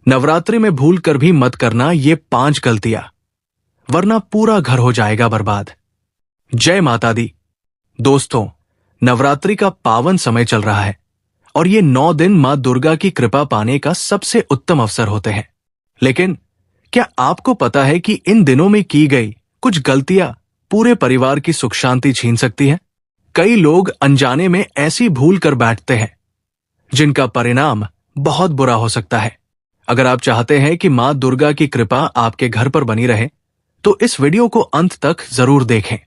नवरात्रि में भूल कर भी मत करना ये 5 गलतियां, वरना पूरा घर हो जाएगा बर्बाद। जय माता दी। दोस्तों, नवरात्रि का पावन समय चल रहा है और ये 9 दिन मां दुर्गा की कृपा पाने का सबसे उत्तम अवसर होते हैं। लेकिन क्या आपको पता है कि इन दिनों में की गई कुछ गलतियां पूरे परिवार की सुख शांति छीन सकती हैं? कई लोग अनजाने में ऐसी भूल कर बैठते हैं जिनका परिणाम बहुत बुरा हो सकता है। अगर आप चाहते हैं कि मां दुर्गा की कृपा आपके घर पर बनी रहे, तो इस वीडियो को अंत तक जरूर देखें,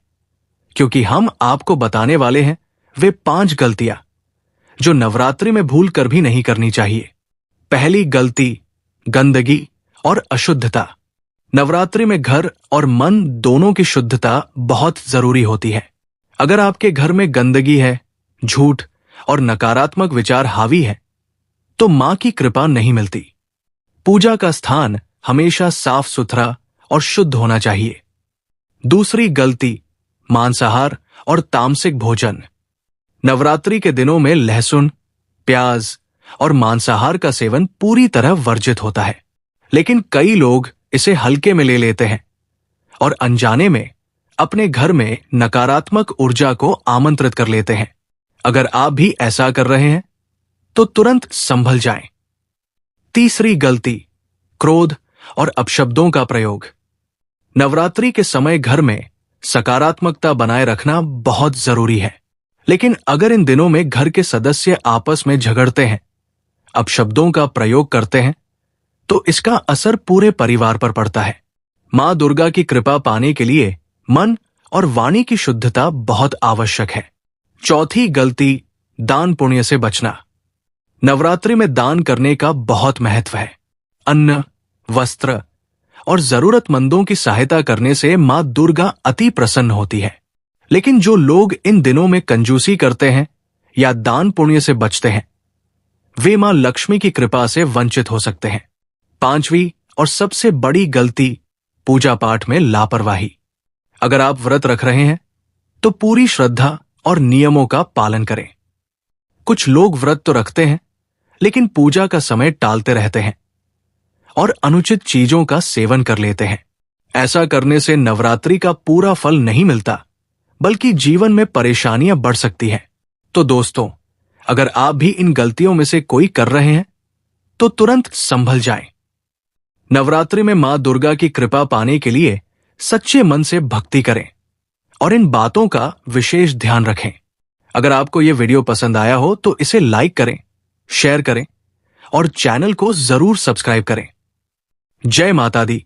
क्योंकि हम आपको बताने वाले हैं वे 5 गलतियां जो नवरात्रि में भूल कर भी नहीं करनी चाहिए। पहली गलती, गंदगी और अशुद्धता। नवरात्रि में घर और मन दोनों की शुद्धता बहुत जरूरी होती है। अगर आपके घर में गंदगी है, झूठ और नकारात्मक विचार हावी है, तो मां की कृपा नहीं मिलती। पूजा का स्थान हमेशा साफ सुथरा और शुद्ध होना चाहिए। दूसरी गलती, मांसाहार और तामसिक भोजन। नवरात्रि के दिनों में लहसुन, प्याज और मांसाहार का सेवन पूरी तरह वर्जित होता है, लेकिन कई लोग इसे हल्के में ले लेते हैं और अनजाने में अपने घर में नकारात्मक ऊर्जा को आमंत्रित कर लेते हैं। अगर आप भी ऐसा कर रहे हैं, तो तुरंत संभल जाएं। तीसरी गलती, क्रोध और अपशब्दों का प्रयोग। नवरात्रि के समय घर में सकारात्मकता बनाए रखना बहुत जरूरी है, लेकिन अगर इन दिनों में घर के सदस्य आपस में झगड़ते हैं, अपशब्दों का प्रयोग करते हैं, तो इसका असर पूरे परिवार पर पड़ता है। मां दुर्गा की कृपा पाने के लिए मन और वाणी की शुद्धता बहुत आवश्यक है। चौथी गलती, दान पुण्य से बचना। नवरात्रि में दान करने का बहुत महत्व है। अन्न, वस्त्र और जरूरतमंदों की सहायता करने से मां दुर्गा अति प्रसन्न होती है। लेकिन जो लोग इन दिनों में कंजूसी करते हैं या दान पुण्य से बचते हैं, वे मां लक्ष्मी की कृपा से वंचित हो सकते हैं। पांचवी और सबसे बड़ी गलती, पूजा पाठ में लापरवाही। अगर आप व्रत रख रहे हैं, तो पूरी श्रद्धा और नियमों का पालन करें। कुछ लोग व्रत तो रखते हैं, लेकिन पूजा का समय टालते रहते हैं और अनुचित चीजों का सेवन कर लेते हैं। ऐसा करने से नवरात्रि का पूरा फल नहीं मिलता, बल्कि जीवन में परेशानियां बढ़ सकती हैं। तो दोस्तों, अगर आप भी इन गलतियों में से कोई कर रहे हैं, तो तुरंत संभल जाएं। नवरात्रि में मां दुर्गा की कृपा पाने के लिए सच्चे मन से भक्ति करें और इन बातों का विशेष ध्यान रखें। अगर आपको यह वीडियो पसंद आया हो, तो इसे लाइक करें, शेयर करें और चैनल को जरूर सब्सक्राइब करें। जय माता दी।